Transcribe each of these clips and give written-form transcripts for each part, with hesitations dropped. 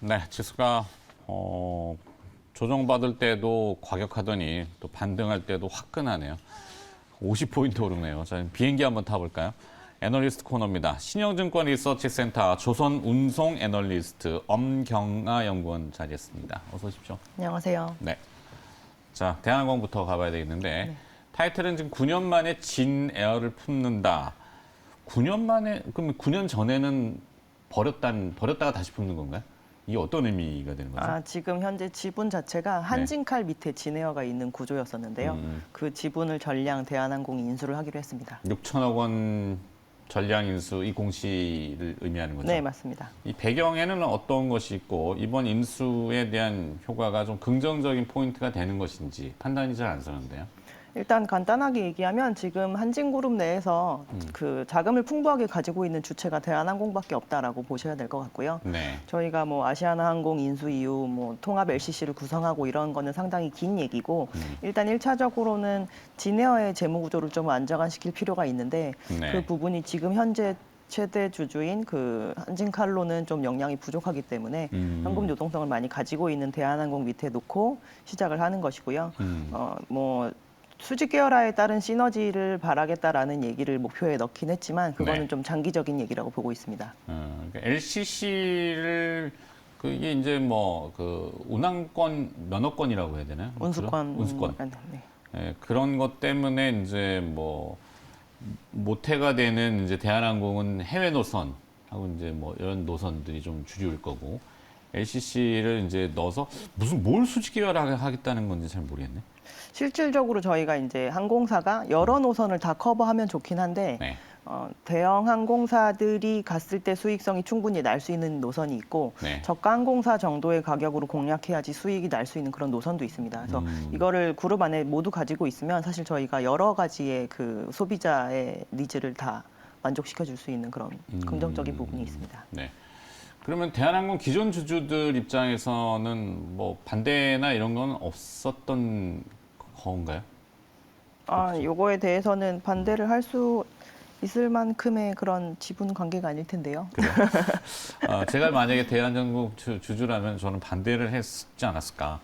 네, 지수가 조정받을 때도 과격하더니 또 반등할 때도 화끈하네요. 50포인트 오르네요. 자, 비행기 한번 타볼까요? 애널리스트 코너입니다. 신영증권 리서치센터 조선운송 애널리스트 엄경아 연구원 자리했습니다. 어서 오십시오. 안녕하세요. 네. 자, 대한항공부터 가봐야 되겠는데 타이틀은 지금 9년 만에 진에어를 품는다. 9년 만에, 그럼 9년 전에는 버렸다가 다시 품는 건가요? 이게 어떤 의미가 되는 거죠? 지금 현재 지분 자체가 한진칼 밑에 진에어가 있는 구조였었는데요. 그 지분을 전량 대한항공이 인수를 하기로 했습니다. 6천억 원 전량 인수 이 공시를 의미하는 거죠? 네, 맞습니다. 이 배경에는 어떤 것이 있고 이번 인수에 대한 효과가 좀 긍정적인 포인트가 되는 것인지 판단이 잘 안 서는데요. 일단 간단하게 얘기하면 지금 한진그룹 내에서 그 자금을 풍부하게 가지고 있는 주체가 대한항공밖에 없다라고 보셔야 될 것 같고요. 네. 저희가 뭐 아시아나항공 인수 이후 뭐 통합 LCC를 구성하고 이런 거는 상당히 긴 얘기고 일단 1차적으로는 진에어의 재무 구조를 좀 안정화시킬 필요가 있는데 네. 그 부분이 지금 현재 최대 주주인 그 한진칼로는 좀 역량이 부족하기 때문에 현금 유동성을 많이 가지고 있는 대한항공 밑에 놓고 시작을 하는 것이고요. 뭐 수직 계열화에 따른 시너지를 바라겠다라는 얘기를 목표에 넣긴 했지만 그거는 네. 좀 장기적인 얘기라고 보고 있습니다. 그러니까 LCC를 이게 이제 뭐 그 운항권 면허권이라고 해야 되나요? 운수권. 운수권. 네. 예, 그런 것 때문에 이제 뭐 모태가 되는 이제 대한항공은 해외 노선하고 이제 뭐 이런 노선들이 좀 주류일 거고 LCC를 이제 넣어서 무슨 뭘 수직 계열하겠다는 건지 잘 모르겠네. 실질적으로 저희가 이제 항공사가 여러 노선을 다 커버하면 좋긴 한데 네. 대형 항공사들이 갔을 때 수익성이 충분히 날 수 있는 노선이 있고 네. 저가 항공사 정도의 가격으로 공략해야지 수익이 날 수 있는 그런 노선도 있습니다. 그래서 이거를 그룹 안에 모두 가지고 있으면 사실 저희가 여러 가지의 그 소비자의 니즈를 다 만족시켜 줄 수 있는 그런 긍정적인 부분이 있습니다. 네. 그러면 대한항공 기존 주주들 입장에서는 뭐 반대나 이런 건 없었던 건가요? 요거에 대해서는 반대를 할 수 있을 만큼의 그런 지분 관계가 아닐 텐데요. 그래요? 제가 만약에 대한항공 주주라면 저는 반대를 했지 않았을까.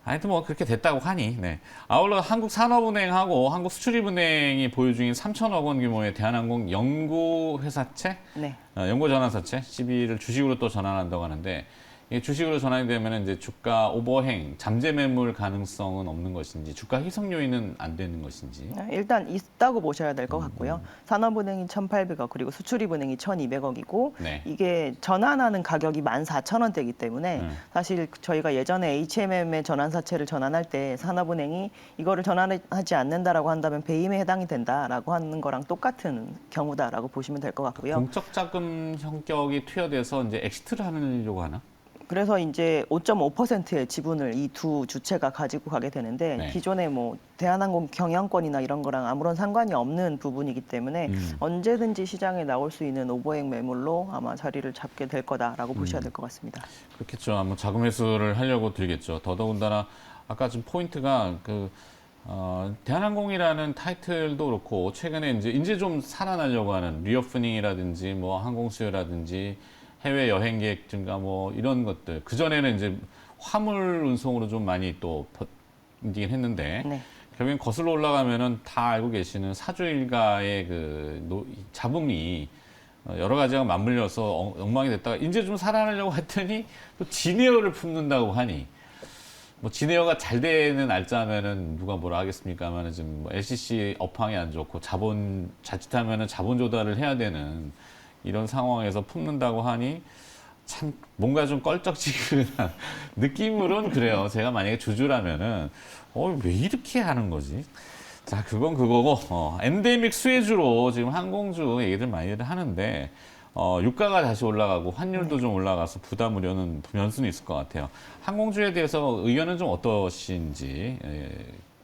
하여튼 뭐 그렇게 됐다고 하니. 네. 아울러 한국산업은행하고 한국수출입은행이 보유 중인 3천억 원 규모의 대한항공 연구회사채, 네. 연구전환사채 CB를 주식으로 또 전환한다고 하는데 이게 주식으로 전환이 되면 이제 주가 오버행, 잠재 매물 가능성은 없는 것인지, 주가 희석 요인은 안 되는 것인지. 일단 있다고 보셔야 될 것 같고요. 산업은행이 1,800억 그리고 수출입은행이 1,200억이고 네. 이게 전환하는 가격이 14,000원대이기 때문에 사실 저희가 예전에 HMM의 전환사채를 전환할 때 산업은행이 이거를 전환하지 않는다라고 한다면 배임에 해당이 된다라고 하는 거랑 똑같은 경우다라고 보시면 될 것 같고요. 공적 자금 성격이 투여돼서 이제 엑시트를 하려고 하나? 그래서 이제 5.5%의 지분을 이 두 주체가 가지고 가게 되는데 네. 기존에 뭐 대한항공 경영권이나 이런 거랑 아무런 상관이 없는 부분이기 때문에 언제든지 시장에 나올 수 있는 오버행 매물로 아마 자리를 잡게 될 거다라고 보셔야 될 것 같습니다. 그렇겠죠. 아마 자금 회수를 하려고 들겠죠. 더더군다나 아까 좀 포인트가 대한항공이라는 타이틀도 그렇고 최근에 이제 좀 살아나려고 하는 리오프닝이라든지 뭐 항공 수요라든지 해외 여행 계획 증가 뭐 이런 것들 그 전에는 이제 화물 운송으로 좀 많이 또 버티긴 했는데 네. 결국엔 거슬러 올라가면은 다 알고 계시는 사주 일가의 그 잡음이 여러 가지가 맞물려서 엉망이 됐다가 이제 좀 살아나려고 했더니 또 진에어를 품는다고 하니 뭐 진에어가 잘 되는 날짜면은 누가 뭐라 하겠습니까만은 지금 뭐 LCC 업황이 안 좋고 자칫하면은 자본 조달을 해야 되는 이런 상황에서 품는다고 하니 참 뭔가 좀 껄쩍지근한 느낌으로는 그래요. 제가 만약에 주주라면은 왜 이렇게 하는 거지? 자, 그건 그거고 엔데믹 수혜주로 지금 항공주 얘기들 많이들 하는데 유가가 다시 올라가고 환율도 좀 올라가서 부담 우려는 변수는 있을 것 같아요. 항공주에 대해서 의견은 좀 어떠신지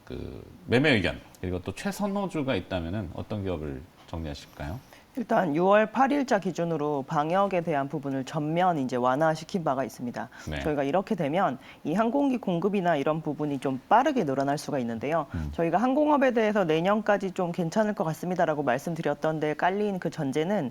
그 매매 의견 그리고 또 최선호주가 있다면은 어떤 기업을 정리하실까요? 일단 6월 8일자 기준으로 방역에 대한 부분을 전면 이제 완화시킨 바가 있습니다. 네. 저희가 이렇게 되면 이 항공기 공급이나 이런 부분이 좀 빠르게 늘어날 수가 있는데요. 저희가 항공업에 대해서 내년까지 좀 괜찮을 것 같습니다라고 말씀드렸던 데 깔린 그 전제는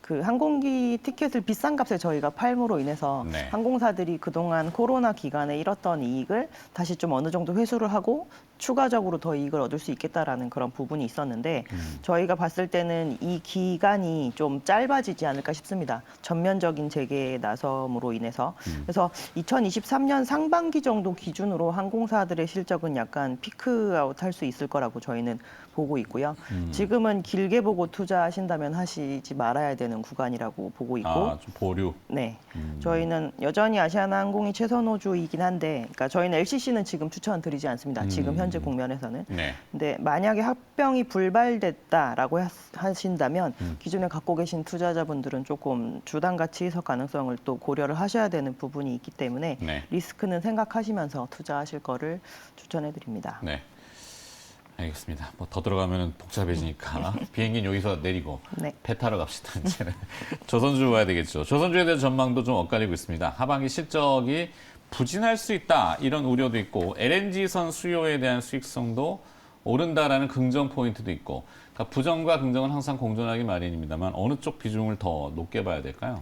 그 항공기 티켓을 비싼 값에 저희가 팔므로 인해서 네. 항공사들이 그동안 코로나 기간에 잃었던 이익을 다시 좀 어느 정도 회수를 하고 추가적으로 더 이익을 얻을 수 있겠다라는 그런 부분이 있었는데 저희가 봤을 때는 이 기간이 좀 짧아지지 않을까 싶습니다. 전면적인 재개에 나섬으로 인해서. 그래서 2023년 상반기 정도 기준으로 항공사들의 실적은 약간 피크아웃 할 수 있을 거라고 저희는 보고 있고요. 지금은 길게 보고 투자하신다면 하시지 말아야 되는 구간이라고 보고 있고. 좀 보류. 네, 저희는 여전히 아시아나항공이 최선 호주이긴 한데, 그러니까 저희는 LCC는 지금 추천드리지 않습니다. 지금 현재 국면에서는. 네. 근데 만약에 합병이 불발됐다라고 하신다면 기존에 갖고 계신 투자자분들은 조금 주당 가치 해석 가능성을 또 고려를 하셔야 되는 부분이 있기 때문에 네. 리스크는 생각하시면서 투자하실 거를 추천해드립니다. 네. 알겠습니다. 뭐 더 들어가면 복잡해지니까 비행기는 여기서 내리고 네. 배 타러 갑시다. 이제는 조선주 봐야 되겠죠. 조선주에 대한 전망도 좀 엇갈리고 있습니다. 하반기 실적이 부진할 수 있다 이런 우려도 있고 LNG선 수요에 대한 수익성도 오른다라는 긍정 포인트도 있고 그러니까 부정과 긍정은 항상 공존하기 마련입니다만 어느 쪽 비중을 더 높게 봐야 될까요?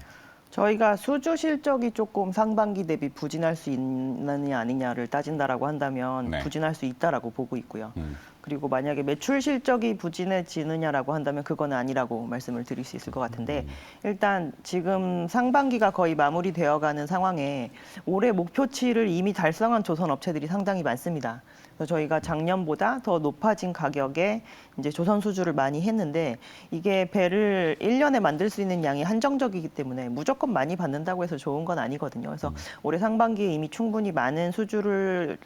저희가 수주 실적이 조금 상반기 대비 부진할 수 있느냐 아니냐를 따진다라고 한다면 네. 부진할 수 있다라고 보고 있고요. 그리고 만약에 매출 실적이 부진해지느냐라고 한다면 그건 아니라고 말씀을 드릴 수 있을 것 같은데 일단 지금 상반기가 거의 마무리되어가는 상황에 올해 목표치를 이미 달성한 조선 업체들이 상당히 많습니다. 그래서 저희가 작년보다 더 높아진 가격에 이제 조선 수주를 많이 했는데 이게 배를 1년에 만들 수 있는 양이 한정적이기 때문에 무조건 많이 받는다고 해서 좋은 건 아니거든요. 그래서 올해 상반기에 이미 충분히 많은 수주를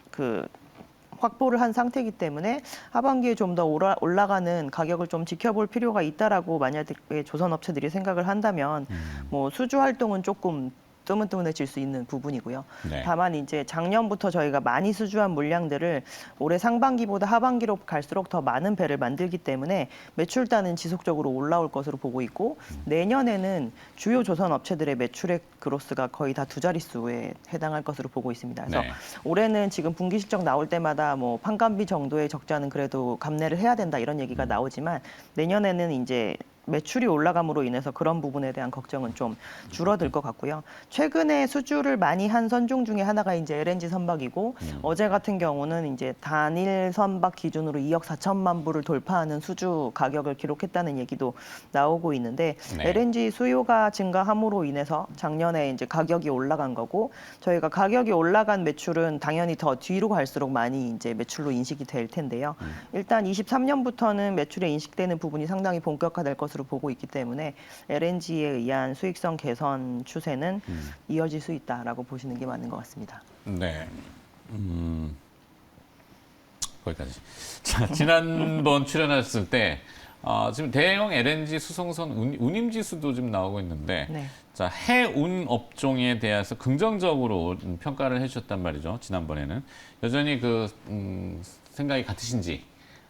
확보를 한 상태이기 때문에 하반기에 좀 더 올라가는 가격을 좀 지켜볼 필요가 있다라고 만약에 조선 업체들이 생각을 한다면 뭐 수주 활동은 조금 뜨문뜨문해질 수 있는 부분이고요. 네. 다만 이제 작년부터 저희가 많이 수주한 물량들을 올해 상반기보다 하반기로 갈수록 더 많은 배를 만들기 때문에 매출단은 지속적으로 올라올 것으로 보고 있고 내년에는 주요 조선 업체들의 매출액 그로스가 거의 다 두 자릿수에 해당할 것으로 보고 있습니다. 그래서 네. 올해는 지금 분기 실적 나올 때마다 뭐 판관비 정도의 적자는 그래도 감내를 해야 된다 이런 얘기가 나오지만 내년에는 이제 매출이 올라감으로 인해서 그런 부분에 대한 걱정은 좀 줄어들 것 같고요. 최근에 수주를 많이 한 선종 중에 하나가 이제 LNG 선박이고 어제 같은 경우는 이제 단일 선박 기준으로 2억 4천만 불을 돌파하는 수주 가격을 기록했다는 얘기도 나오고 있는데 네. LNG 수요가 증가함으로 인해서 작년에 이제 가격이 올라간 거고 저희가 가격이 올라간 매출은 당연히 더 뒤로 갈수록 많이 이제 매출로 인식이 될 텐데요. 일단 23년부터는 매출에 인식되는 부분이 상당히 본격화될 것으로 보고 있기 때문에 LNG에 의한 수익성 개선 추세는 이어질 수 있다라고 보시는 게 맞는 것 같습니다. 네. 거기까지. 자, 지난번 출연하셨을 때 지금 대형 LNG 수송선 운임 지수도 지금 나오고 있는데 네. 자, 해운 업종에 대해서 긍정적으로 평가를 해주셨단 말이죠. 지난번에는 여전히 생각이 같으신지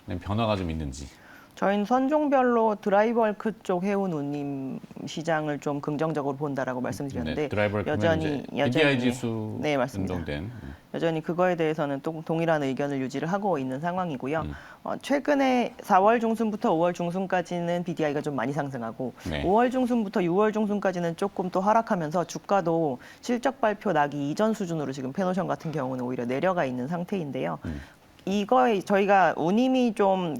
아니면 변화가 좀 있는지. 저희는 선종별로 드라이버크 쪽 해운 운임 시장을 좀 긍정적으로 본다라고 말씀드렸는데 네, 드라이버 여전히 BDI 지수 네, 맞습니다. 연동된. 여전히 그거에 대해서는 또 동일한 의견을 유지를 하고 있는 상황이고요. 최근에 4월 중순부터 5월 중순까지는 BDI가 좀 많이 상승하고 네. 5월 중순부터 6월 중순까지는 조금 또 하락하면서 주가도 실적 발표 나기 이전 수준으로 지금 페노션 같은 경우는 오히려 내려가 있는 상태인데요. 이거에 저희가 운임이 좀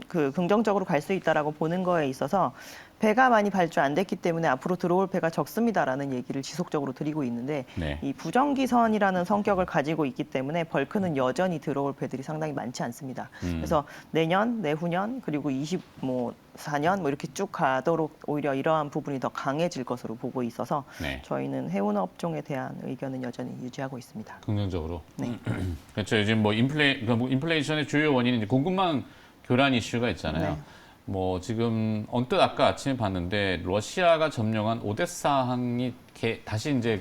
긍정적으로 갈 수 있다라고 보는 거에 있어서 배가 많이 발주 안 됐기 때문에 앞으로 들어올 배가 적습니다라는 얘기를 지속적으로 드리고 있는데 네. 이 부정기선이라는 성격을 가지고 있기 때문에 벌크는 여전히 들어올 배들이 상당히 많지 않습니다. 그래서 내년, 내후년 그리고 24년 뭐 이렇게 쭉 가도록 오히려 이러한 부분이 더 강해질 것으로 보고 있어서 네. 저희는 해운 업종에 대한 의견은 여전히 유지하고 있습니다. 긍정적으로. 네. 그렇죠. 요즘 인플레이션의 주요 원인은 이제 공급망 교란 이슈가 있잖아요. 네. 뭐 지금 언뜻 아까 아침에 봤는데 러시아가 점령한 오데사항이 다시 이제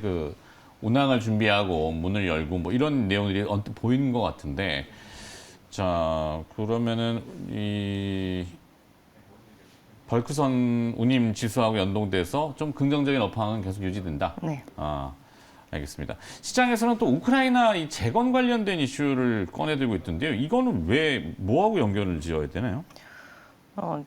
운항을 준비하고 문을 열고 뭐 이런 내용들이 언뜻 보이는 것 같은데 자 그러면은 이 벌크선 운임 지수하고 연동돼서 좀 긍정적인 업황은 계속 유지된다. 네. 알겠습니다. 시장에서는 또 우크라이나 이 재건 관련된 이슈를 꺼내들고 있던데요. 이거는 왜 뭐하고 연결을 지어야 되나요?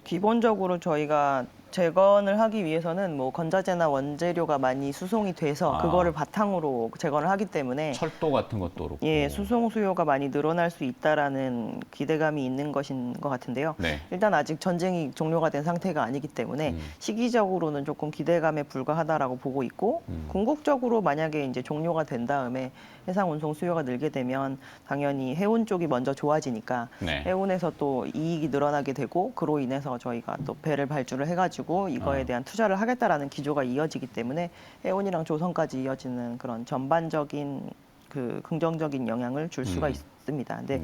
기본적으로 저희가 재건을 하기 위해서는 뭐 건자재나 원재료가 많이 수송이 돼서 그거를 바탕으로 재건을 하기 때문에 철도 같은 것도 그렇고. 예, 수송 수요가 많이 늘어날 수 있다라는 기대감이 있는 것인 것 같은데요. 네. 일단 아직 전쟁이 종료가 된 상태가 아니기 때문에 시기적으로는 조금 기대감에 불과하다라고 보고 있고 궁극적으로 만약에 이제 종료가 된 다음에 해상 운송 수요가 늘게 되면 당연히 해운 쪽이 먼저 좋아지니까 네. 해운에서 또 이익이 늘어나게 되고 그로 인해서 저희가 또 배를 발주를 해가지고 이거에 대한 투자를 하겠다라는 기조가 이어지기 때문에 해운이랑 조선까지 이어지는 그런 전반적인 그 긍정적인 영향을 줄 수가 있습니다. 근데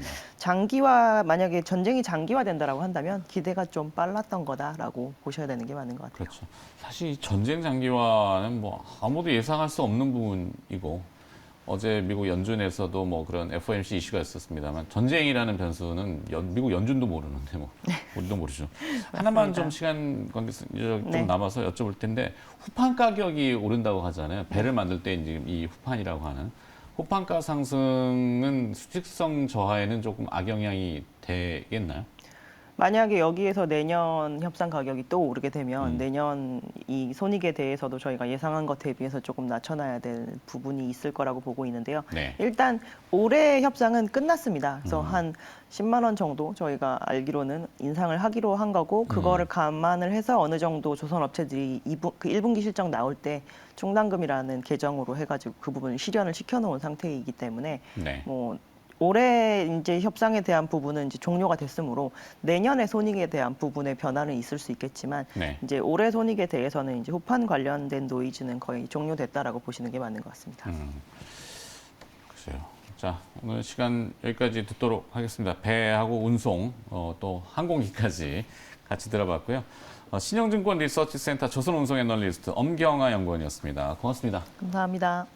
만약에 전쟁이 장기화된다라고 한다면 기대가 좀 빨랐던 거다라고 보셔야 되는 게 맞는 것 같아요. 그렇죠. 사실 이 전쟁 장기화는 뭐 아무도 예상할 수 없는 부분이고 어제 미국 연준에서도 뭐 그런 FOMC 이슈가 있었습니다만 전쟁이라는 변수는 미국 연준도 모르는데 뭐 우리도 모르죠. 하나만 좀 시간 관계상 좀 네. 남아서 여쭤볼 텐데 후판 가격이 오른다고 하잖아요. 배를 만들 때 이제 이 후판이라고 하는 후판가 상승은 수직성 저하에는 조금 악영향이 되겠나요? 만약에 여기에서 내년 협상 가격이 또 오르게 되면 내년 이 손익에 대해서도 저희가 예상한 것 대비해서 조금 낮춰놔야 될 부분이 있을 거라고 보고 있는데요. 네. 일단 올해 협상은 끝났습니다. 그래서 한 10만 원 정도 저희가 알기로는 인상을 하기로 한 거고 그거를 감안을 해서 어느 정도 조선업체들이 그 1분기 실적 나올 때 충당금이라는 계정으로 해가지고 그 부분을 실현을 시켜놓은 상태이기 때문에 네. 뭐 올해 이제 협상에 대한 부분은 이제 종료가 됐으므로 내년의 손익에 대한 부분의 변화는 있을 수 있겠지만 네. 이제 올해 손익에 대해서는 이제 후판 관련된 노이즈는 거의 종료됐다라고 보시는 게 맞는 것 같습니다. 글쎄요. 자, 오늘 시간 여기까지 듣도록 하겠습니다. 배하고 운송, 또 항공기까지 같이 들어봤고요. 신영증권 리서치센터 조선운송 애널리스트 엄경아 연구원이었습니다. 고맙습니다. 감사합니다.